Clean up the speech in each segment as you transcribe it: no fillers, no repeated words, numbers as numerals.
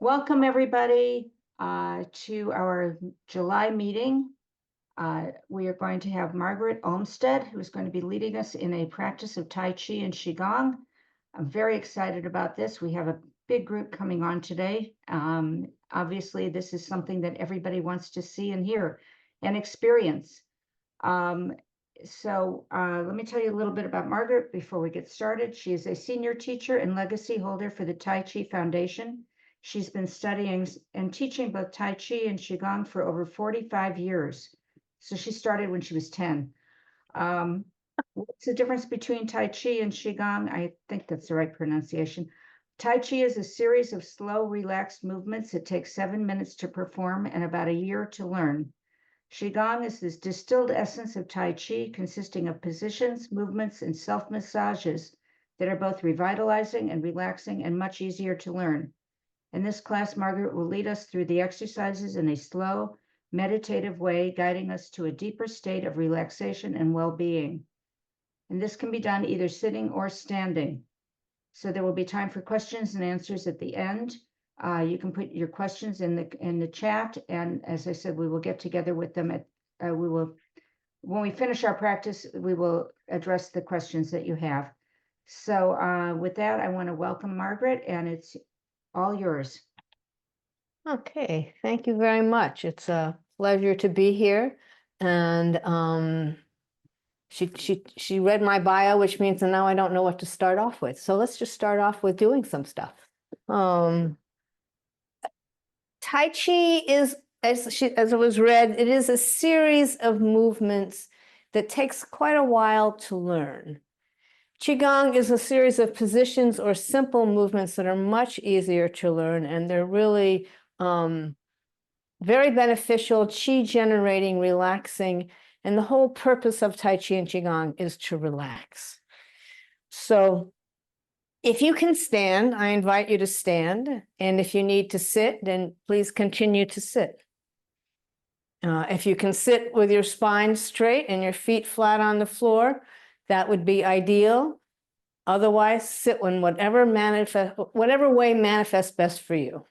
Welcome, everybody, to our July meeting. We are going to have Margaret Olmsted, who is going to be leading us in a practice of Tai Chi and Qigong. I'm very excited about this. We have a big group coming on today. Obviously, this is something that everybody wants to see and hear and experience. Let me tell you a little bit about Margaret before we get started. She is a senior teacher and legacy holder for the Tai Chi Foundation. She's been studying and teaching both Tai Chi and Qigong for over 45 years. So she started when she was 10. What's the difference between Tai Chi and Qigong? I think that's the right pronunciation. Tai Chi is a series of slow, relaxed movements that take 7 minutes to perform and about a year to learn. Qigong is this distilled essence of Tai Chi consisting of positions, movements, and self-massages that are both revitalizing and relaxing and much easier to learn. In this class, Margaret will lead us through the exercises in a slow, meditative way, guiding us to a deeper state of relaxation and well-being. And this can be done either sitting or standing. So there will be time for questions and answers at the end. You can put your questions in the chat, and as I said, we will get together with them when we finish our practice, we will address the questions that you have. So with that, I want to welcome Margaret, and it's all yours. Okay, thank you very much. It's a pleasure to be here. And she read my bio, which means that now I don't know what to start off with. So let's just start off with doing some stuff. Tai Chi is, as it was read, it is a series of movements that takes quite a while to learn. Qigong is a series of positions or simple movements that are much easier to learn, and they're really very beneficial, qi generating, relaxing, and the whole purpose of Tai Chi and Qigong is to relax. So if you can stand, I invite you to stand, and if you need to sit, then please continue to sit. If you can sit with your spine straight and your feet flat on the floor, that would be ideal. Otherwise, sit in whatever way manifests best for you.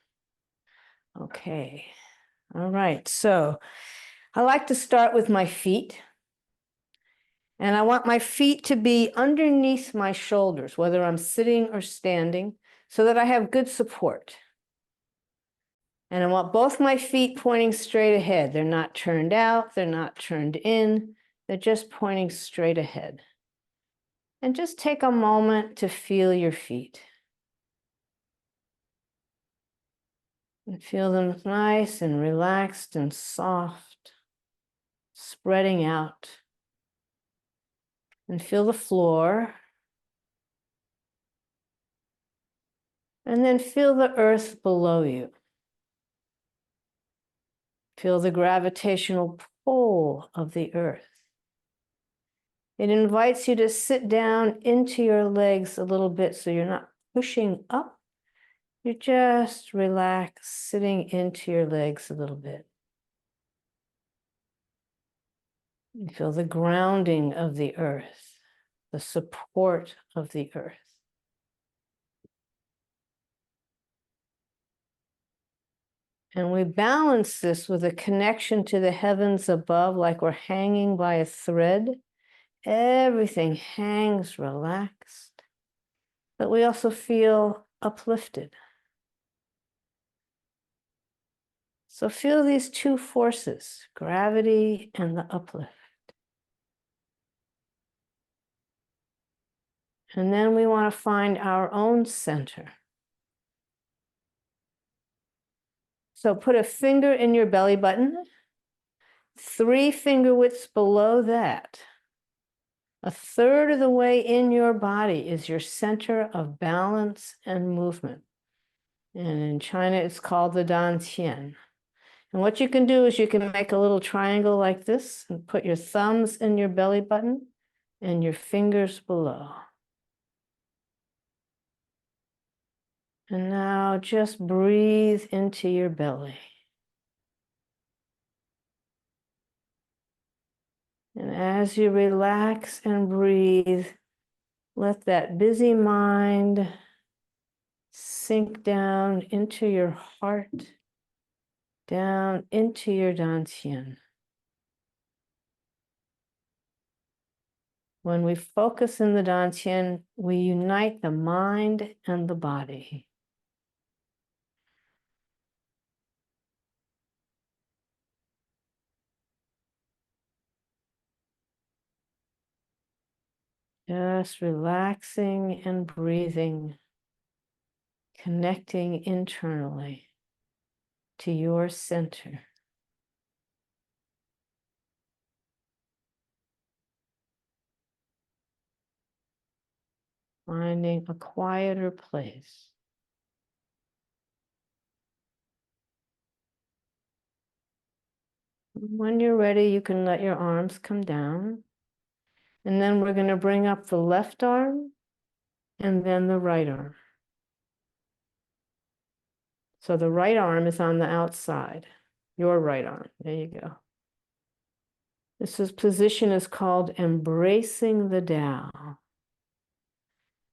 Okay. All right. So I like to start with my feet. And I want my feet to be underneath my shoulders, whether I'm sitting or standing, so that I have good support. And I want both my feet pointing straight ahead. They're not turned out, they're not turned in, they're just pointing straight ahead. And just take a moment to feel your feet. And feel them nice and relaxed and soft, spreading out. And feel the floor. And then feel the earth below you. Feel the gravitational pull of the earth. It invites you to sit down into your legs a little bit so you're not pushing up. You're just relaxed, sitting into your legs a little bit. You feel the grounding of the earth, the support of the earth. And we balance this with a connection to the heavens above, like we're hanging by a thread. Everything hangs relaxed, but we also feel uplifted. So feel these two forces, gravity and the uplift. And then we want to find our own center. So put a finger in your belly button, 3 finger widths below that. A third of the way in your body is your center of balance and movement. And in China, it's called the dantian. And what you can do is you can make a little triangle like this and put your thumbs in your belly button and your fingers below. And now just breathe into your belly. And as you relax and breathe, let that busy mind Sink down into your heart, down into your dantian. When we focus in the dantian, we unite the mind and the body. Just relaxing and breathing, connecting internally to your center. Finding a quieter place. When you're ready, you can let your arms come down. And then we're going to bring up the left arm and then the right arm. So the right arm is on the outside, your right arm. There you go. Position is called embracing the Tao.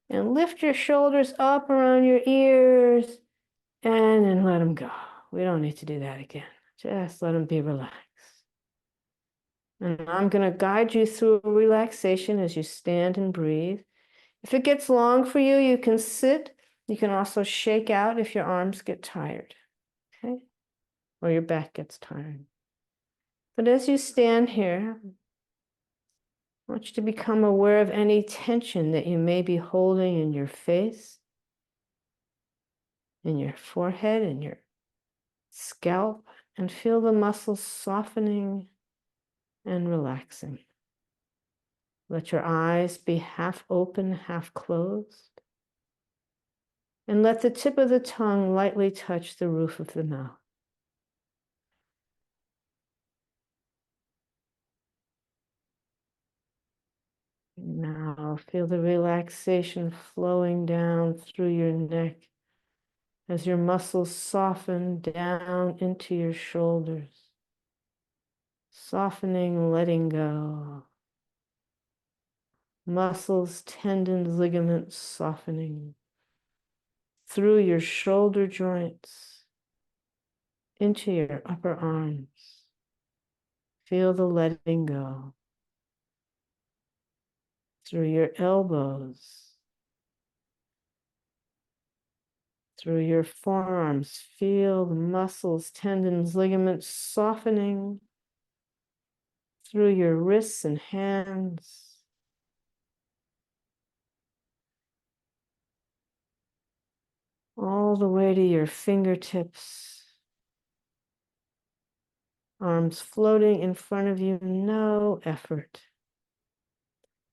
And lift your shoulders up around your ears and then let them go. We don't need to do that again. Just let them be relaxed. And I'm going to guide you through a relaxation as you stand and breathe. If it gets long for you, you can sit. You can also shake out if your arms get tired, okay? Or your back gets tired. But as you stand here, I want you to become aware of any tension that you may be holding in your face, in your forehead, in your scalp, and feel the muscles softening and relaxing. Let your eyes be half open, half closed. And let the tip of the tongue lightly touch the roof of the mouth. Now feel the relaxation flowing down through your neck as your muscles soften down into your shoulders. Softening, letting go. Muscles, tendons, ligaments softening through your shoulder joints into your upper arms. Feel the letting go through your elbows, through your forearms. Feel the muscles, tendons, ligaments softening through your wrists and hands. All the way to your fingertips. Arms floating in front of you, no effort.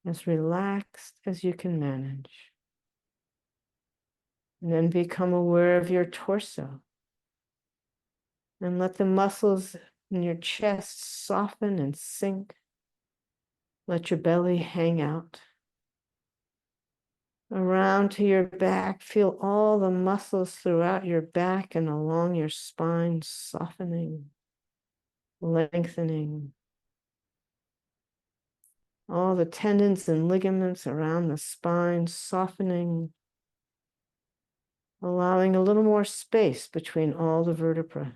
As relaxed as you can manage. And then become aware of your torso. And let the muscles in your chest soften and sink. Let your belly hang out. Around to your back, feel all the muscles throughout your back and along your spine softening, lengthening. All the tendons and ligaments around the spine softening, allowing a little more space between all the vertebrae.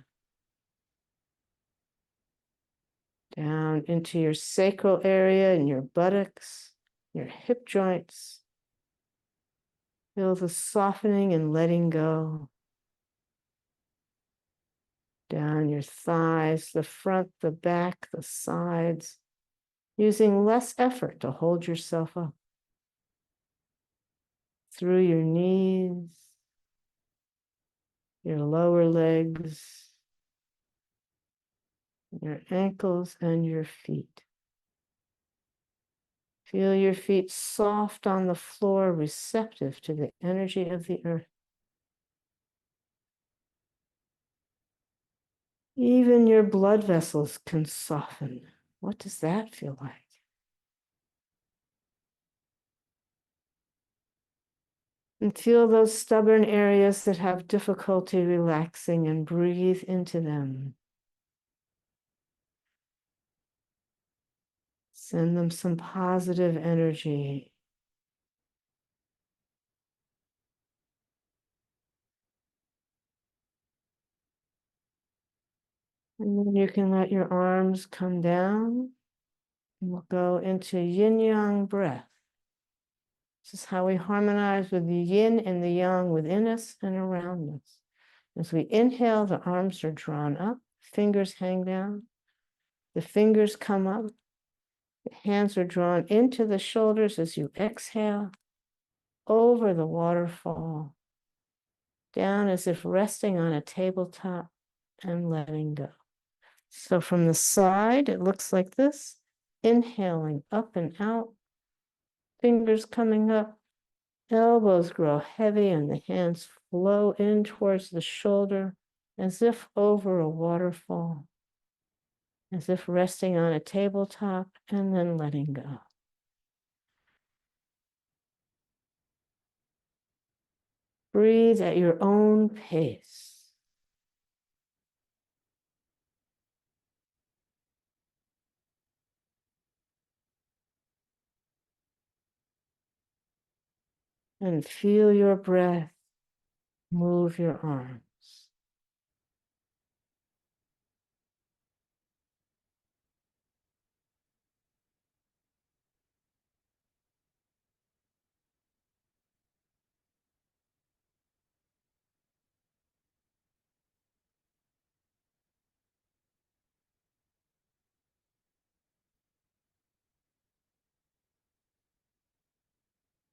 Down into your sacral area and your buttocks, your hip joints. Feel the softening and letting go. Down your thighs, the front, the back, the sides, using less effort to hold yourself up. Through your knees, your lower legs, your ankles and your feet. Feel your feet soft on the floor, receptive to the energy of the earth. Even your blood vessels can soften. What does that feel like? And feel those stubborn areas that have difficulty relaxing and breathe into them. Send them some positive energy. And then you can let your arms come down. And we'll go into yin yang breath. This is how we harmonize with the yin and the yang within us and around us. As we inhale, the arms are drawn up, fingers hang down, the fingers come up, the hands are drawn into the shoulders as you exhale, over the waterfall, down as if resting on a tabletop and letting go. So from the side, it looks like this, inhaling up and out, fingers coming up, elbows grow heavy and the hands flow in towards the shoulder as if over a waterfall, as if resting on a tabletop and then letting go. Breathe at your own pace. And feel your breath move your arms.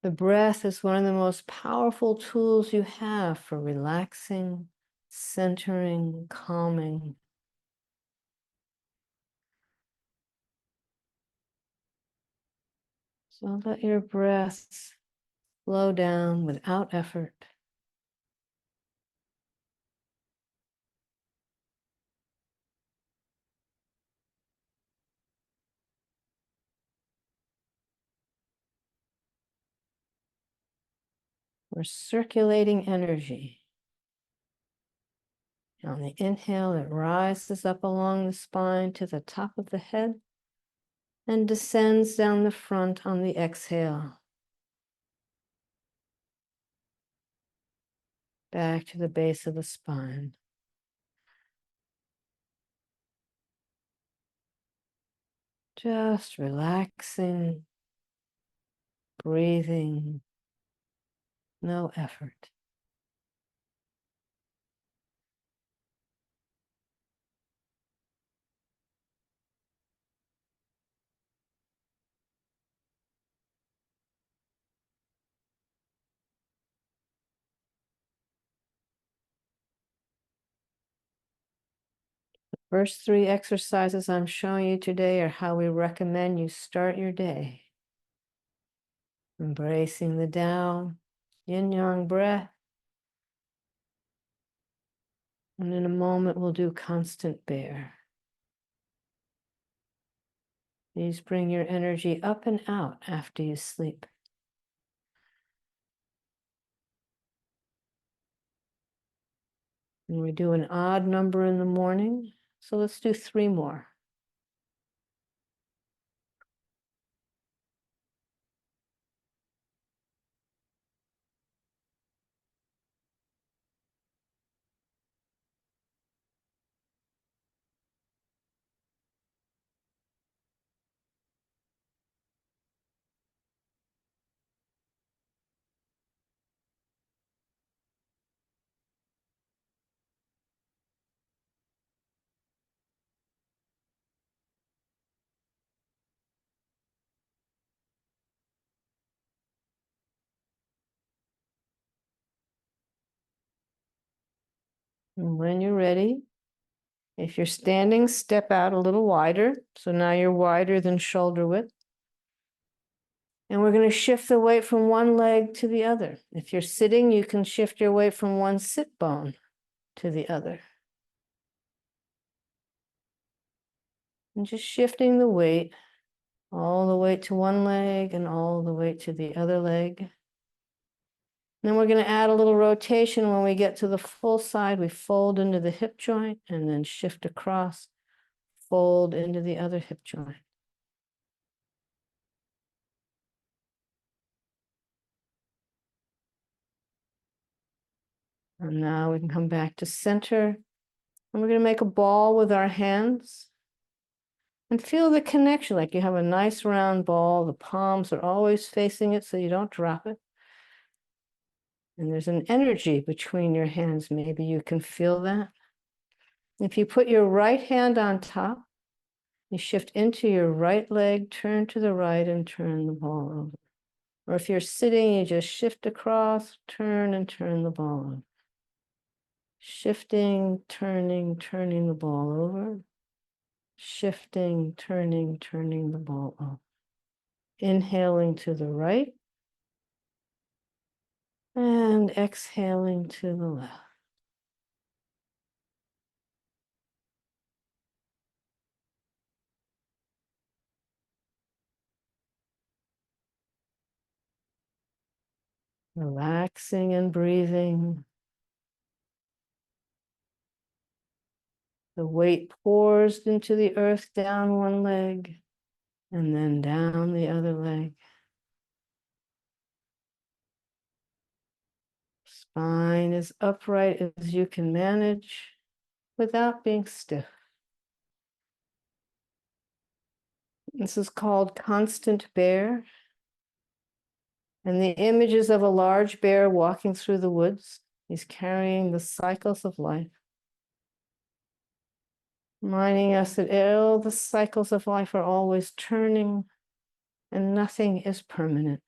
The breath is one of the most powerful tools you have for relaxing, centering, calming. So let your breath slow down without effort. We're circulating energy. On the inhale, it rises up along the spine to the top of the head and descends down the front on the exhale, back to the base of the spine. Just relaxing, breathing, no effort. First three exercises I'm showing you today are how we recommend you start your day. Embracing the Tao, yin yang breath. And in a moment, we'll do constant bear. These bring your energy up and out after you sleep. And we do an odd number in the morning. So let's do 3 more. And when you're ready, if you're standing, step out a little wider. So now you're wider than shoulder width. And we're going to shift the weight from one leg to the other. If you're sitting, you can shift your weight from one sit bone to the other. And just shifting the weight, all the weight to one leg and all the weight to the other leg. Then we're going to add a little rotation. When we get to the full side, we fold into the hip joint and then shift across, fold into the other hip joint. And now we can come back to center. And we're going to make a ball with our hands. And feel the connection, like you have a nice round ball. The palms are always facing it so you don't drop it. And there's an energy between your hands. Maybe you can feel that. If you put your right hand on top, you shift into your right leg, turn to the right and turn the ball over. Or if you're sitting, you just shift across, turn and turn the ball over. Shifting, turning, turning the ball over. Shifting, turning, turning the ball over. Inhaling to the right. And exhaling to the left. Relaxing and breathing. The weight pours into the earth down one leg and then down the other leg. Spine as upright as you can manage without being stiff. This is called constant bear. And the image is of a large bear walking through the woods. He's carrying the cycles of life, reminding us that all the cycles of life are always turning and nothing is permanent.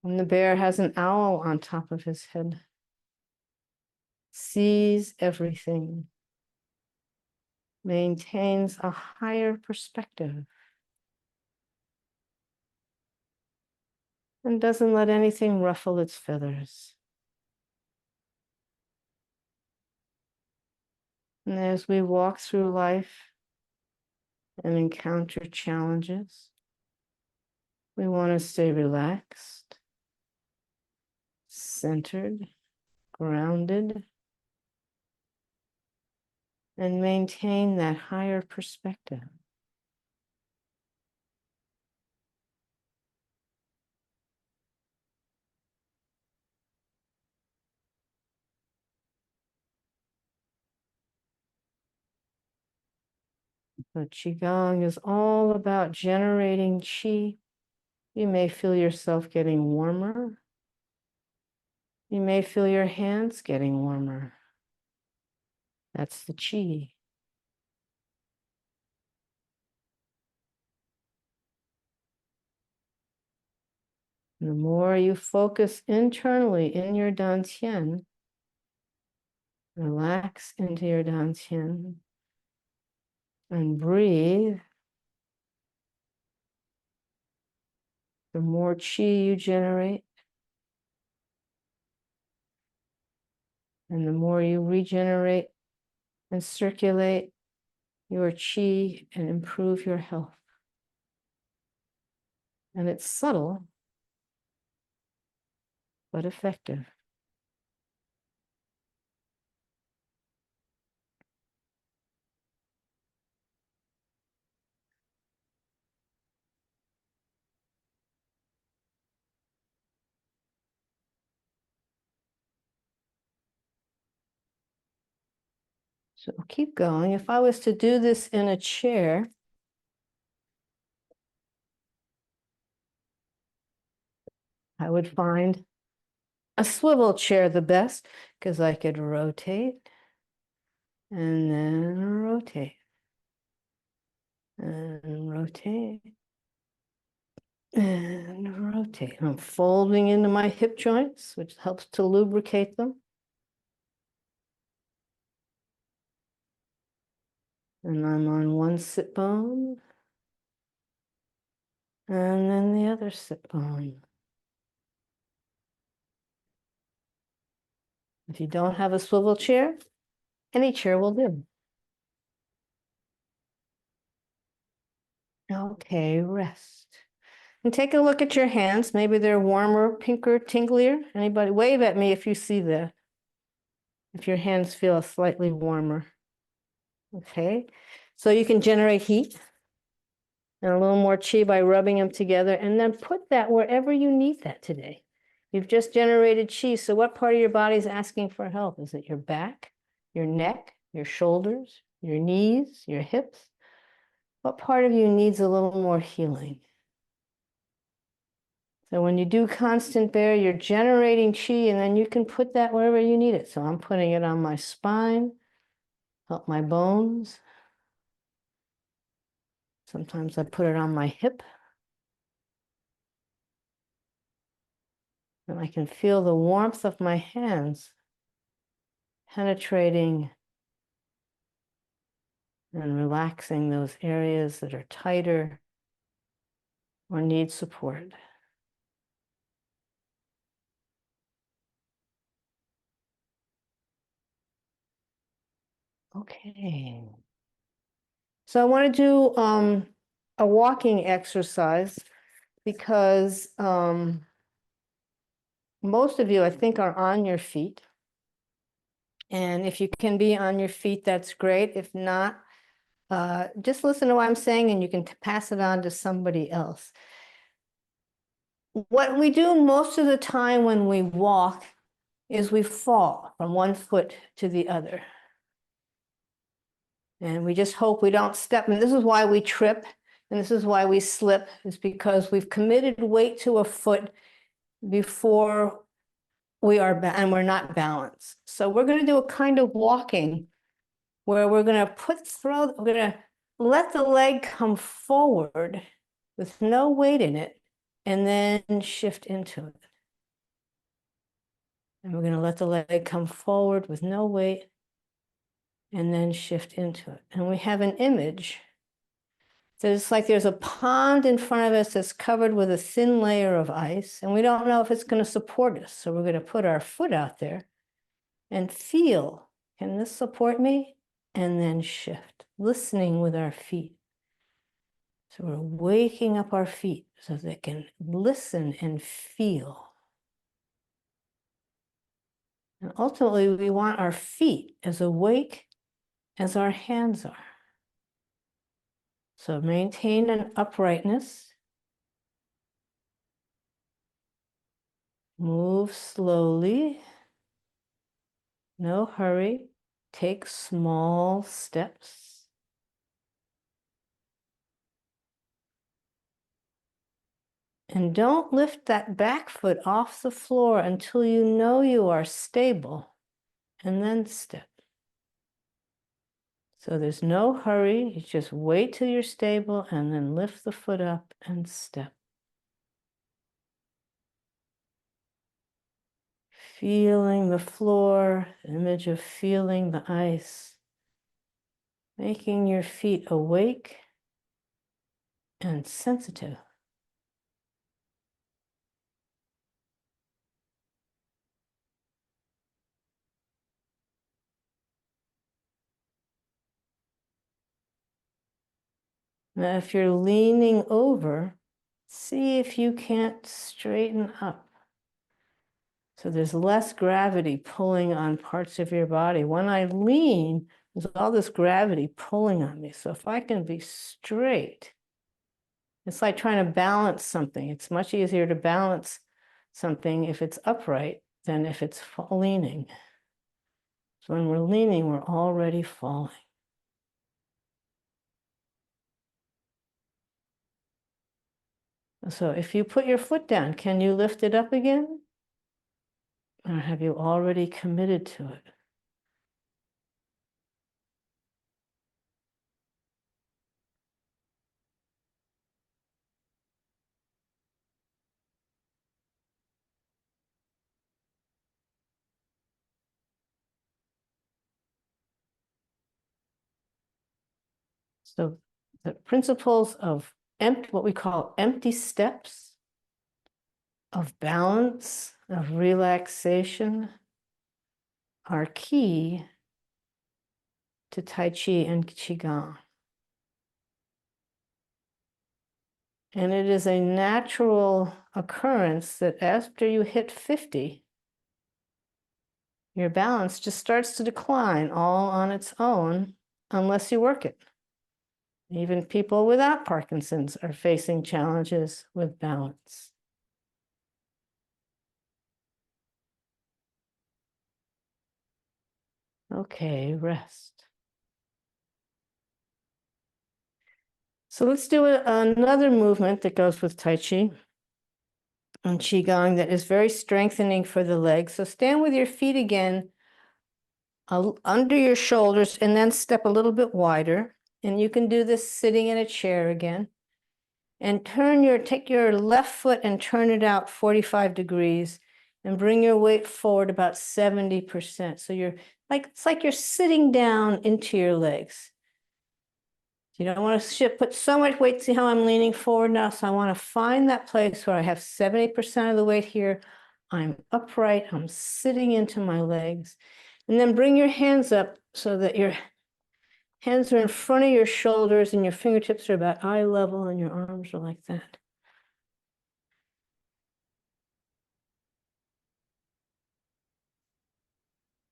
And the bear has an owl on top of his head, sees everything, maintains a higher perspective, and doesn't let anything ruffle its feathers. And as we walk through life and encounter challenges, we want to stay relaxed, centered, grounded, and maintain that higher perspective. But Qigong is all about generating qi. You may feel yourself getting warmer. You may feel your hands getting warmer. That's the qi. And the more you focus internally in your dantian, relax into your dantian and breathe, the more qi you generate, and the more you regenerate and circulate your qi and improve your health. And it's subtle, but effective. So keep going. If I was to do this in a chair, I would find a swivel chair the best because I could rotate and then rotate and rotate and rotate. I'm folding into my hip joints, which helps to lubricate them. And I'm on one sit bone and then the other sit bone. If you don't have a swivel chair, any chair will do. Okay, rest. And take a look at your hands. Maybe they're warmer, pinker, tinglier. Anybody wave at me if you see that. If your hands feel slightly warmer. Okay, so you can generate heat and a little more qi by rubbing them together, and then put that wherever you need that today. You've just generated chi. So what part of your body is asking for help? Is it your back, your neck, your shoulders, your knees, your hips? What part of you needs a little more healing? So when you do constant bear, you're generating chi, and then you can put that wherever you need it. So I'm putting it on my spine, help my bones. Sometimes I put it on my hip. And I can feel the warmth of my hands penetrating and relaxing those areas that are tighter or need support. Okay. So I want to do a walking exercise because most of you, I think, are on your feet. And if you can be on your feet, that's great. If not, just listen to what I'm saying and you can pass it on to somebody else. What we do most of the time when we walk is we fall from one foot to the other. And we just hope we don't step. And this is why we trip. And this is why we slip, is because we've committed weight to a foot before we are, and we're not balanced. So we're going to do a kind of walking where we're going to we're going to let the leg come forward with no weight in it and then shift into it. And we're going to let the leg come forward with no weight and then shift into it. And we have an image. So it's like there's a pond in front of us that's covered with a thin layer of ice, and we don't know if it's going to support us. So we're going to put our foot out there and feel, can this support me? And then shift, listening with our feet. So we're waking up our feet so they can listen and feel. And ultimately, we want our feet as awake as our hands are. So maintain an uprightness. Move slowly. No hurry. Take small steps. And don't lift that back foot off the floor until you know you are stable, and then step. So there's no hurry. You just wait till you're stable and then lift the foot up and step. Feeling the floor, the image of feeling the ice. Making your feet awake and sensitive. Now, if you're leaning over, see if you can't straighten up. So there's less gravity pulling on parts of your body. When I lean, there's all this gravity pulling on me. So if I can be straight, it's like trying to balance something. It's much easier to balance something if it's upright than if it's leaning. So when we're leaning, we're already falling. So if you put your foot down, can you lift it up again? Or have you already committed to it? So the principles of what we call empty steps, of balance, of relaxation, are key to Tai Chi and Qigong. And it is a natural occurrence that after you hit 50, your balance just starts to decline all on its own unless you work it. Even people without Parkinson's are facing challenges with balance. Okay, rest. So let's do another movement that goes with Tai Chi and Qigong that is very strengthening for the legs. So stand with your feet again under your shoulders and then step a little bit wider. And you can do this sitting in a chair again. And take your left foot and turn it out 45 degrees and bring your weight forward about 70%. So it's like you're sitting down into your legs. You don't want to put so much weight. See how I'm leaning forward now? So I want to find that place where I have 70% of the weight here. I'm upright. I'm sitting into my legs. And then bring your hands up so that your hands are in front of your shoulders and your fingertips are about eye level and your arms are like that.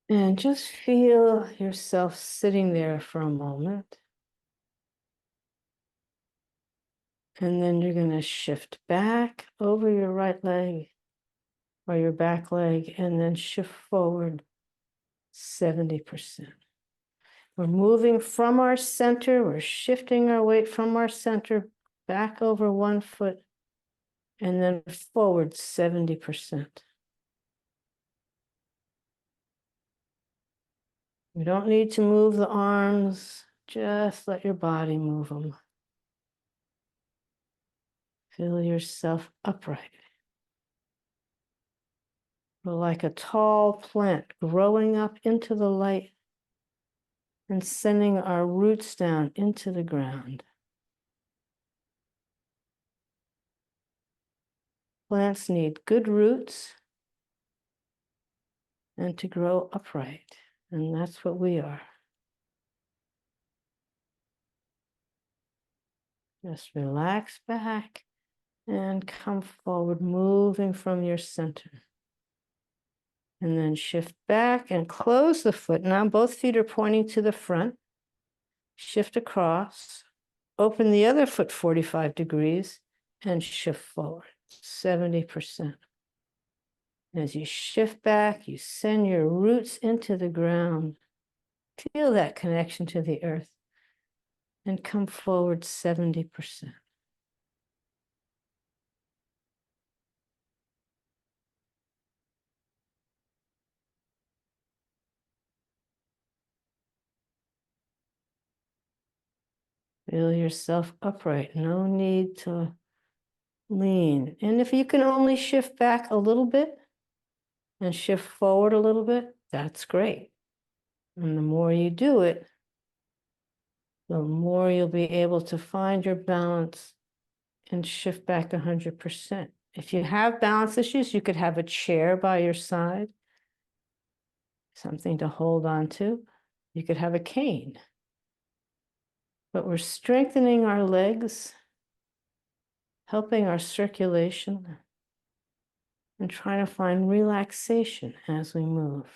And just feel yourself sitting there for a moment. And then you're going to shift back over your right leg or your back leg and then shift forward 70%. We're moving from our center. We're shifting our weight from our center back over one foot and then forward 70%. You don't need to move the arms. Just let your body move them. Feel yourself upright. We're like a tall plant growing up into the light and sending our roots down into the ground. Plants need good roots and to grow upright, and that's what we are. Just relax back and come forward, moving from your center. And then shift back and close the foot. Now both feet are pointing to the front. Shift across, open the other foot 45 degrees and shift forward 70%. As you shift back, you send your roots into the ground. Feel that connection to the earth and come forward 70%. Feel yourself upright. No need to lean. And if you can only shift back a little bit and shift forward a little bit, that's great. And the more you do it, the more you'll be able to find your balance and shift back 100%. If you have balance issues, you could have a chair by your side, something to hold on to. You could have a cane. But we're strengthening our legs, helping our circulation, and trying to find relaxation as we move.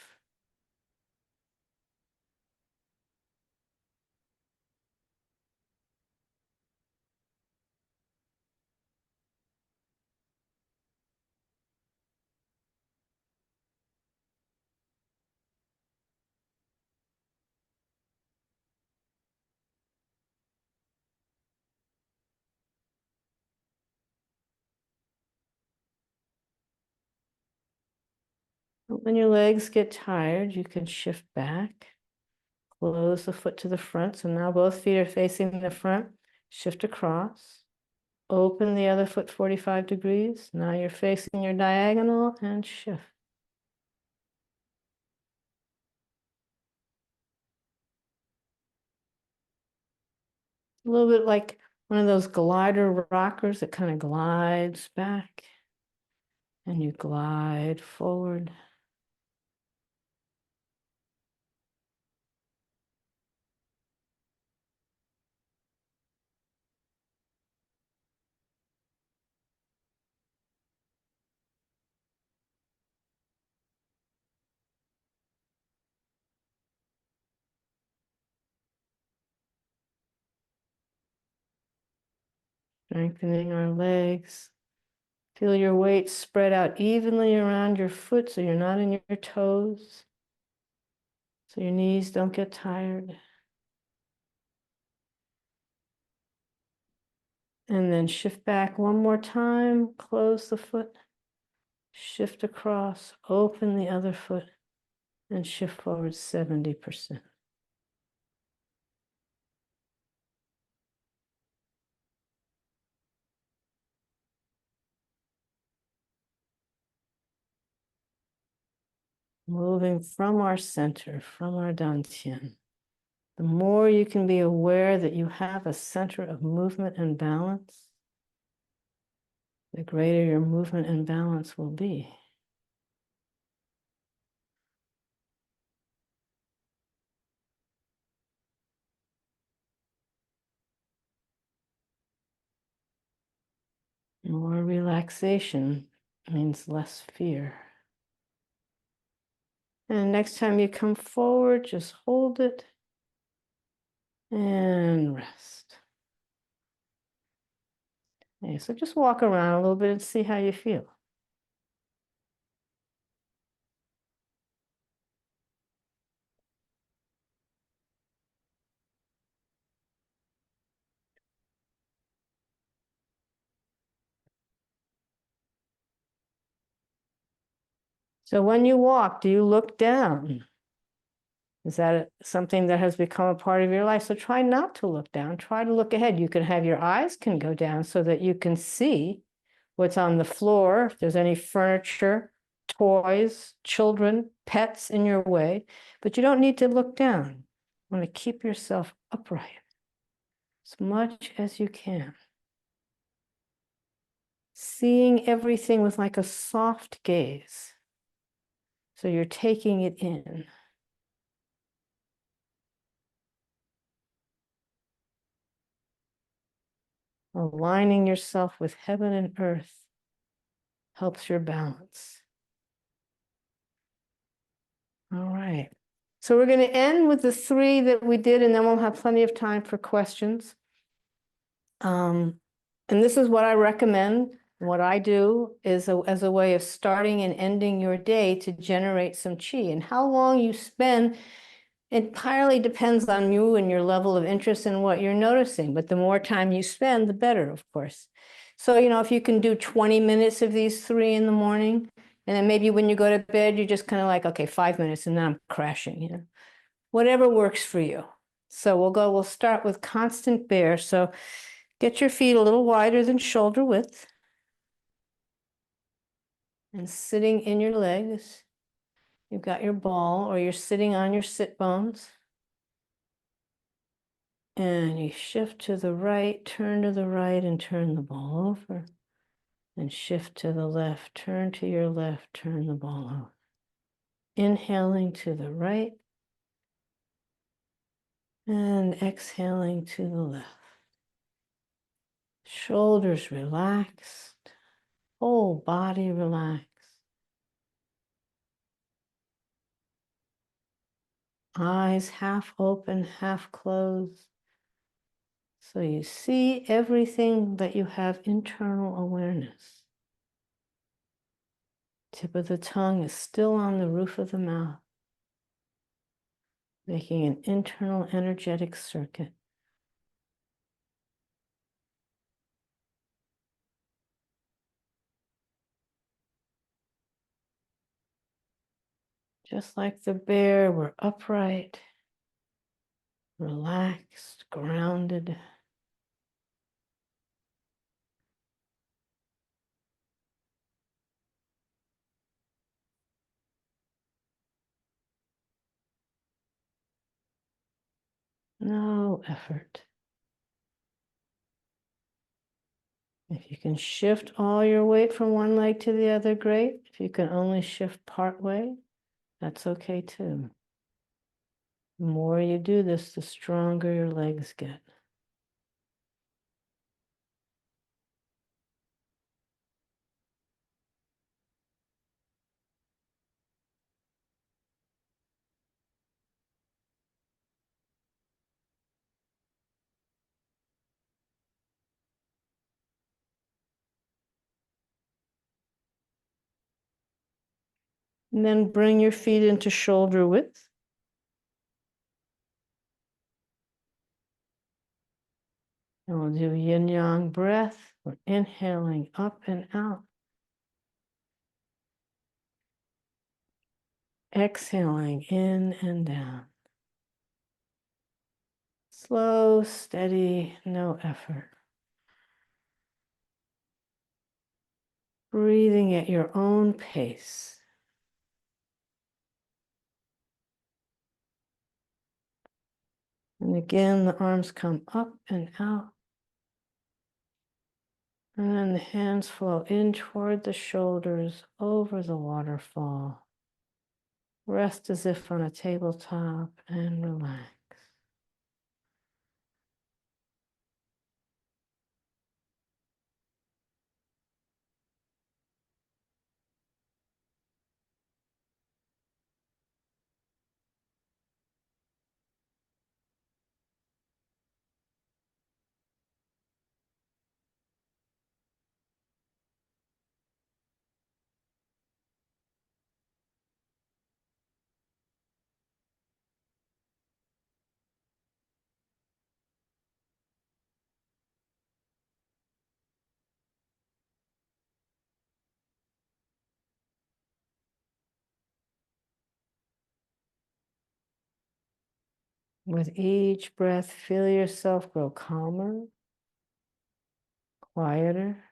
When your legs get tired, you can shift back, close the foot to the front. So now both feet are facing the front. Shift across, open the other foot 45 degrees. Now you're facing your diagonal and shift. A little bit like one of those glider rockers that kind of glides back and you glide forward. Strengthening our legs. Feel your weight spread out evenly around your foot so you're not in your toes. so your knees don't get tired. And then shift back one more time, close the foot, shift across, open the other foot, and shift forward 70%. Moving from our center, from our dantian. The more you can be aware that you have a center of movement and balance, the greater your movement and balance will be. More relaxation means less fear. And next time you come forward, just hold it and rest. Okay, so just walk around a little bit and see how you feel. So when you walk, do you look down? Is that something that has become a part of your life? So try not to look down. Try to look ahead. You can have your eyes can go down so that you can see what's on the floor, if there's any furniture, toys, children, pets in your way, but you don't need to look down. You want to keep yourself upright as much as you can. Seeing everything with like a soft gaze. So you're taking it in. Aligning yourself with heaven and earth helps your balance. All right. So we're going to end with the 3 that we did, and then we'll have plenty of time for questions. And this is what I recommend. What I do is as a way of starting and ending your day to generate some chi. And how long you spend entirely depends on you and your level of interest in what you're noticing. But the more time you spend, the better, of course. So, if you can do 20 minutes of these 3 in the morning, and then maybe when you go to bed, you're just kind of like, okay, 5 minutes, and then I'm crashing, whatever works for you. So we'll start with constant bear. So get your feet a little wider than shoulder width. And sitting in your legs, you've got your ball, or you're sitting on your sit bones. And you shift to the right, turn to the right, and turn the ball over. And shift to the left, turn to your left, turn the ball over. Inhaling to the right. And exhaling to the left. Shoulders relaxed. Whole body relaxed. Eyes half open, half closed. So you see everything that you have internal awareness. Tip of the tongue is still on the roof of the mouth, making an internal energetic circuit. Just like the bear, we're upright, relaxed, grounded. No effort. If you can shift all your weight from one leg to the other, great. If you can only shift part way, that's okay too. The more you do this, the stronger your legs get. And then bring your feet into shoulder width. And we'll do yin yang breath. We're inhaling up and out. Exhaling in and down. Slow, steady, no effort. Breathing at your own pace. And again, the arms come up and out. And then the hands flow in toward the shoulders, over the waterfall. Rest as if on a tabletop and relax. With each breath, feel yourself grow calmer, quieter.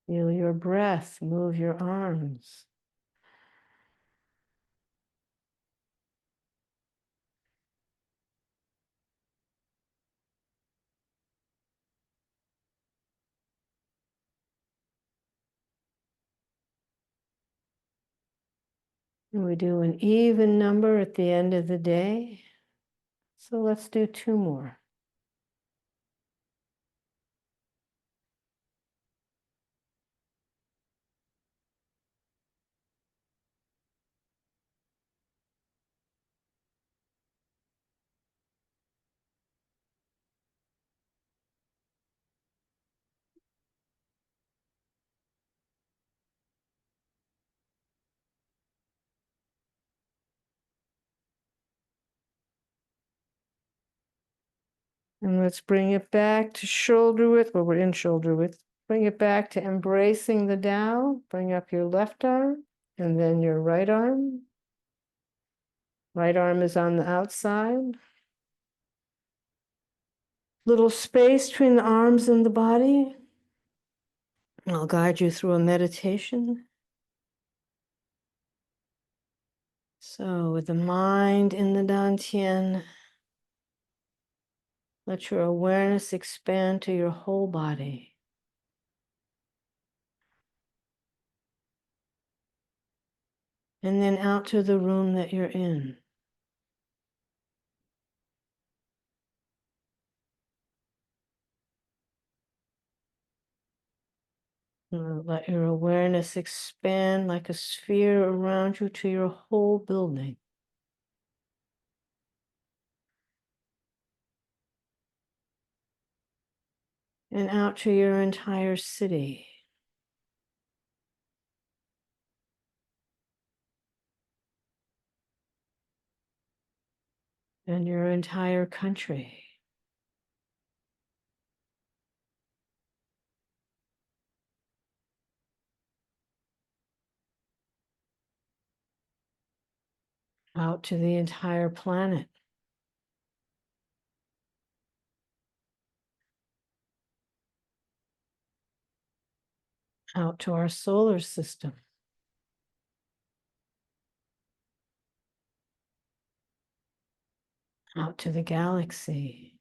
Feel your breath move your arms. And we do an even number at the end of the day. So let's do 2 more. And let's bring it back to shoulder width. Well, we're in shoulder width. Bring it back to embracing the Tao. Bring up your left arm and then your right arm. Right arm is on the outside. Little space between the arms and the body. I'll guide you through a meditation. So with the mind in the Dantian, let your awareness expand to your whole body. And then out to the room that you're in. Let your awareness expand like a sphere around you to your whole building. And out to your entire city. And your entire country. Out to the entire planet. Out to our solar system. Out to the galaxy.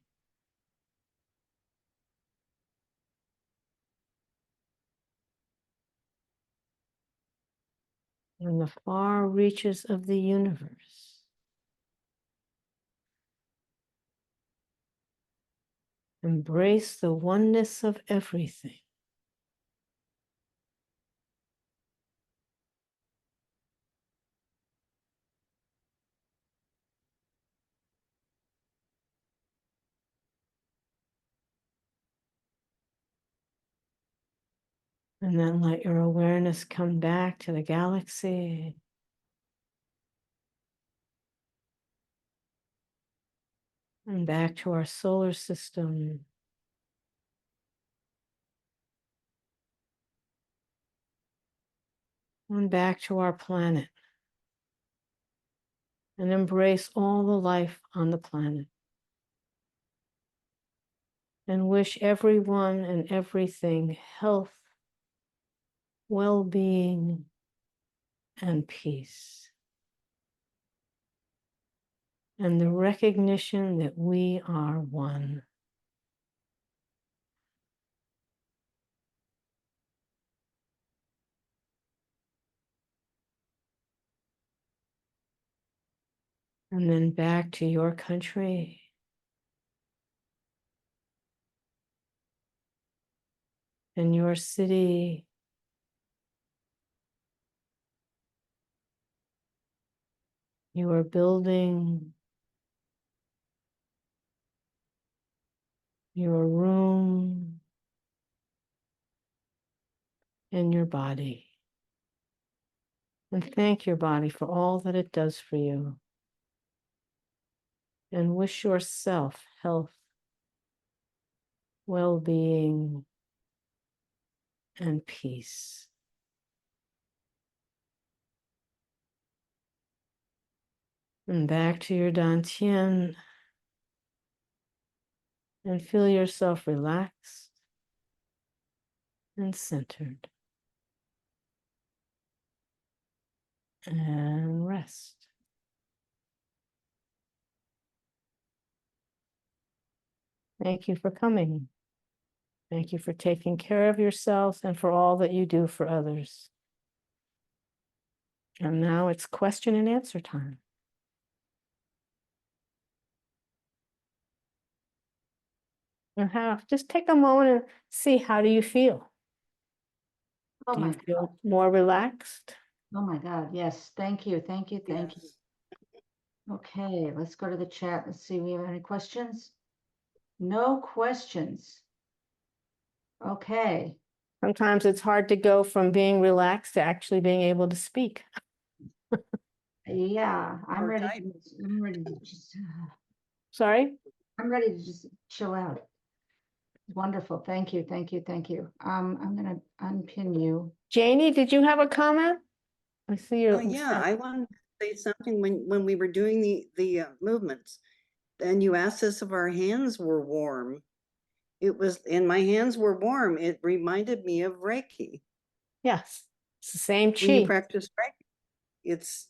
And the far reaches of the universe. Embrace the oneness of everything. And then let your awareness come back to the galaxy. And back to our solar system. And back to our planet. And embrace all the life on the planet. And wish everyone and everything health, well-being, and peace. And the recognition that we are one. And then back to your country. And your city. Your building. Your room. And your body. And thank your body for all that it does for you. And wish yourself health, well-being, and peace. And back to your dantian. And feel yourself relaxed and centered. And rest. Thank you for coming. Thank you for taking care of yourself and for all that you do for others. And now it's question and answer time. And just take a moment and see, how do you feel? Oh Do my you God. feel more relaxed? Oh my God. Yes. Thank you. Thank you. Thank you. Yes. Okay, let's go to the chat. Let's see. We have any questions? No questions. Okay. Sometimes it's hard to go from being relaxed to actually being able to speak. Yeah, I'm Or ready. type. I'm ready to just. Sorry? I'm ready to just chill out. Wonderful. Thank you. Thank you. Thank you. I'm gonna unpin you. Janie, did you have a comment? I see you. Oh, yeah, I wanted to say something when we were doing the movements. And you asked us if our hands were warm. And my hands were warm. It reminded me of Reiki. Yes, it's the same When you chi. practice Reiki, it's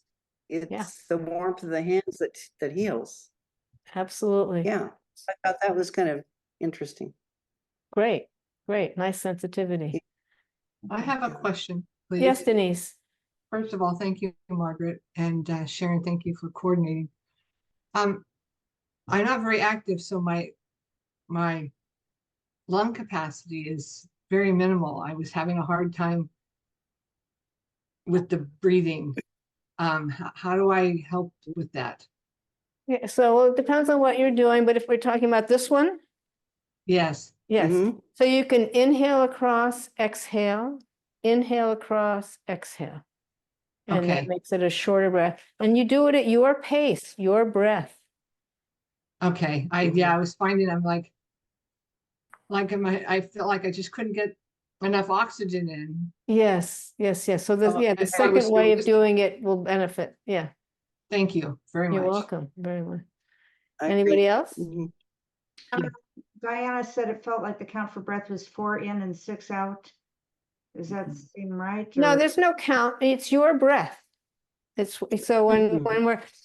Yeah. the warmth of the hands that heals. Absolutely. Yeah, I thought that was kind of interesting. Great, great, nice sensitivity. I have a question, please. Yes, Denise. First of all, thank you, Margaret, and Sharon, thank you for coordinating. I'm not very active, so my lung capacity is very minimal. I was having a hard time with the breathing. How do I help with that? Yeah, so it depends on what you're doing, but if we're talking about this one, Yes. yes. Mhm. So you can inhale across, exhale, inhale across, exhale. And that Okay. makes it a shorter breath. And you do it at your pace, your breath. Okay. I was finding I'm like I felt like I just couldn't get enough oxygen in. Yes, yes, yes. So So the I second was way of listening. doing it will benefit. Yeah, Thank you very you're much. welcome. Very much. I agree. Anybody else? Mhm. Diana said it felt like the count for breath was 4 in and 6 out. Does that Mhm. seem right? No, or- there's no count. It's your breath. It's so when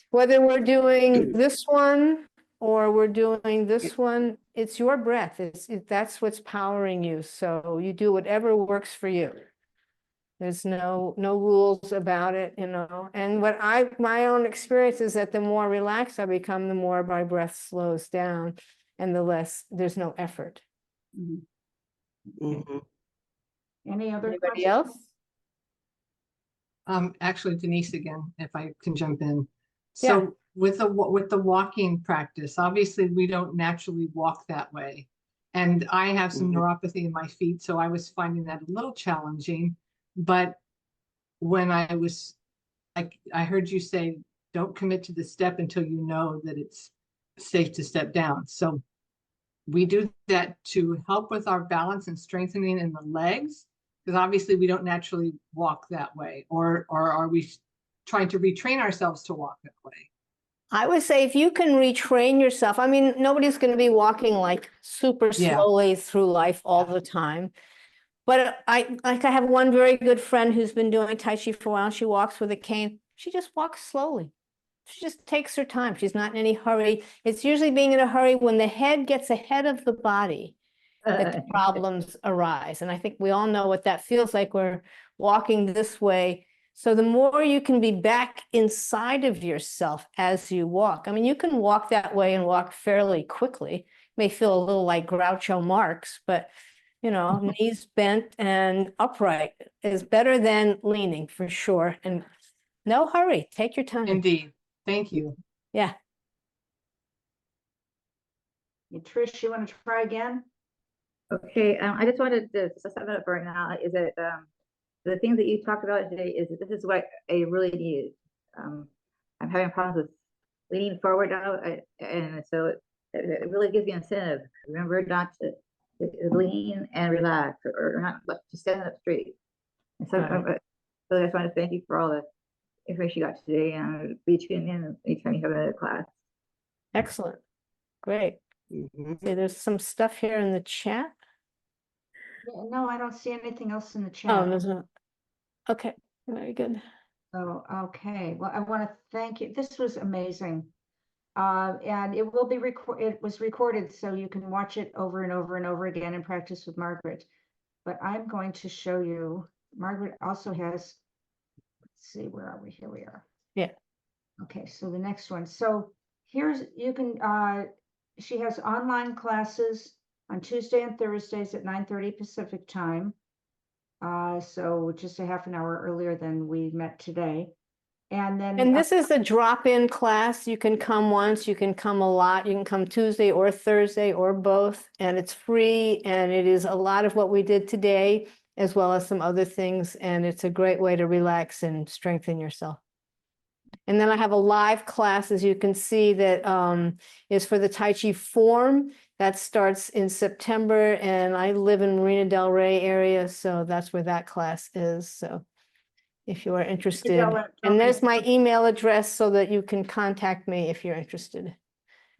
whether we're doing this one or we're doing this one, it's your breath. That's what's powering you. So you do whatever works for you. There's no rules about it, you know. And my own experience is that the more relaxed I become, the more my breath slows down and the less there's no effort. Mhm. Mhm. Any other Anybody questions? else? Actually, Denise again, if I can jump in. Yeah. So with the walking practice, obviously we don't naturally walk that way. And I have some Mhm. neuropathy in my feet, so I was finding that a little challenging. But when I heard you say, don't commit to the step until you know that it's safe to step down. So we do that to help with our balance and strengthening in the legs, because obviously we don't naturally walk that way. Or are we trying to retrain ourselves to walk that way? I would say if you can retrain yourself, I mean, nobody's going to be walking like super Yeah. slowly through life all the time. But I have one very good friend who's been doing Tai Chi for a while. She walks with a cane. She just walks slowly. She just takes her time. She's not in any hurry. It's usually being in a hurry when the head gets ahead of the body that the problems arise. And I think we all know what that feels like. We're walking this way. So the more you can be back inside of yourself as you walk. I mean, you can walk that way and walk fairly quickly. It may feel a little like Groucho Marx, but knees bent and upright is better than leaning for sure. And no hurry, take your time. Indeed. Thank you. Yeah. Trish, you want to try again? Okay, I just wanted to sum it up right now is that the things that you talked about today is that this is what I really need. I'm having problems with leaning forward now, and so it really gives me incentive. Remember not to lean and relax, or not to stand up straight. And so, Right. so I just want to thank you for all the information you got today, and be tuning in anytime you have another class. Excellent. Great. Mhm. See, there's some stuff here in the chat. Yeah, no, I don't see anything else in the Oh, chat. there's not. Okay, very good. Oh, okay. Well, I want to thank you. This was amazing. And it will be it was recorded, so you can watch it over and over and over again and practice with Margaret. But I'm going to show you, Margaret also has, let's see, where are we? Here we are. Yeah. Okay, so the next one. So here's, you can, she has online classes on Tuesday and Thursdays at 9:30 Pacific time. So just a half an hour earlier than we met today. And then And this is a drop-in class. You can come once, you can come a lot. You can come Tuesday or Thursday or both, and it's free. And it is a lot of what we did today, as well as some other things. And it's a great way to relax and strengthen yourself. And then I have a live class, as you can see, that is for the Tai Chi form. That starts in September, and I live in Marina Del Rey area, so that's where that class is. So if you are interested, and there's my email address so that you can contact me if you're interested.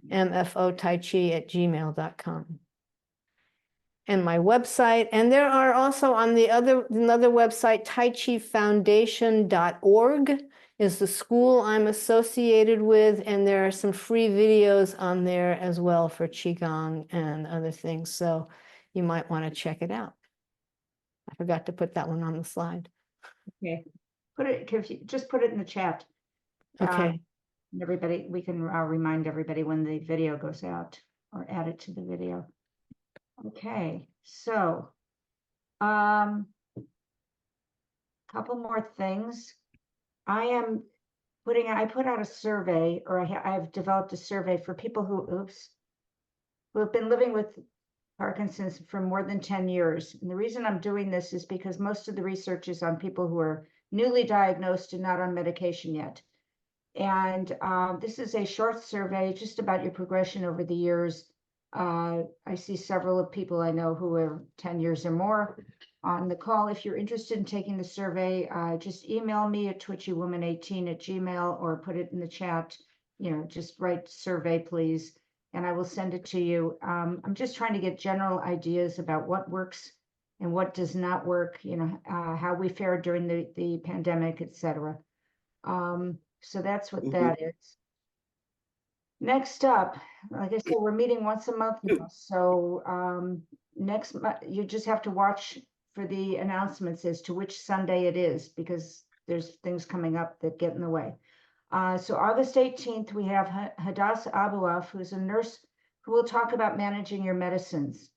mfotaichi@gmail.com. And my website, and there are also on another website, taichifoundation.org is the school I'm associated with, and there are some free videos on there as well for Qigong and other things, so you might want to check it out. I forgot to put that one on the slide. Okay, just put it in the chat. Okay. And everybody, we can remind everybody when the video goes out or add it to the video. Okay, so couple more things. I put out a survey, or I've developed a survey for people who have been living with Parkinson's for more than 10 years. And the reason I'm doing this is because most of the research is on people who are newly diagnosed and not on medication yet. And this is a short survey just about your progression over the years. I see several of people I know who are 10 years or more on the call. If you're interested in taking the survey, just email me at twitchywoman18@gmail or put it in the chat. Just write survey, please, and I will send it to you. I'm just trying to get general ideas about what works and what does not work, how we fared during the pandemic, etc. So that's what that is. Next up, like I said, we're meeting once a month now. So next month, you just have to watch for the announcements as to which Sunday it is, because there's things coming up that get in the way. So August 18th, we have Hadass Abuaf, who's a nurse who will talk about managing your medicines.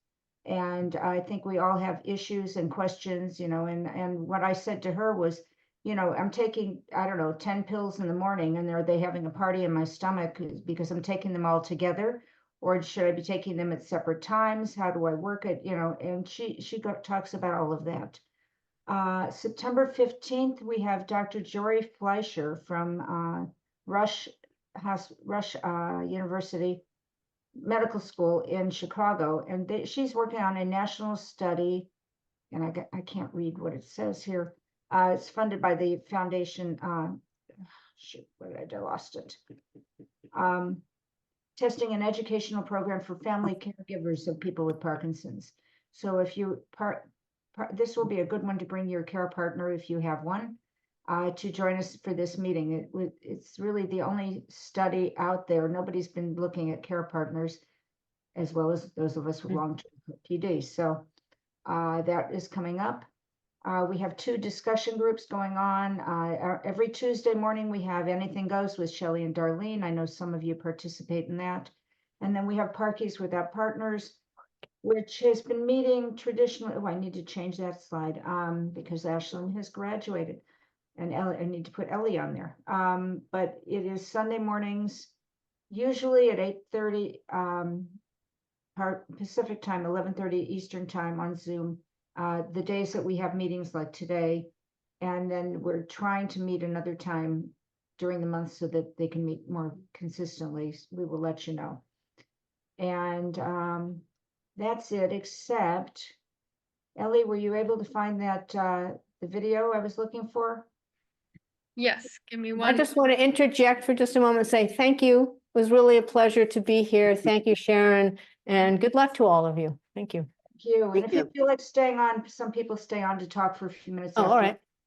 And I think we all have issues and questions, and what I said to her was, I'm taking, I don't know, 10 pills in the morning, and are they having a party in my stomach because I'm taking them all together? Or should I be taking them at separate times? How do I work it? You know, and she talks about all of that. September 15th, we have Dr. Jory Fleischer from Rush University Medical School in Chicago, and she's working on a national study, and I can't read what it says here. It's funded by the foundation. Shoot, where did I lost it? Testing an educational program for family caregivers of people with Parkinson's. So if you this will be a good one to bring your care partner if you have one, to join us for this meeting. It's really the only study out there. Nobody's been looking at care partners as well as those of us with long-term PD. So that is coming up. We have 2 discussion groups going on. Every Tuesday morning, we have Anything Goes with Shelley and Darlene. I know some of you participate in that. And then we have Parkies Without Partners, which has been meeting traditionally. Oh, I need to change that slide because Ashlyn has graduated. And Ellie, I need to put Ellie on there. But it is Sunday mornings, usually at 8:30 Pacific time, 11:30 Eastern time on Zoom. The days that we have meetings like today, and then we're trying to meet another time during the month so that they can meet more consistently. We will let you know. And that's it, except, Ellie, were you able to find that the video I was looking for? Yes, give me I one. just want to interject for just a moment and say thank you. It was really a pleasure to be here. Thank you, Sharon, and good luck to all of you. Thank you. Thank you. And Thank if you you. feel like staying on, some people stay on to talk for a few minutes. Oh, all after. right.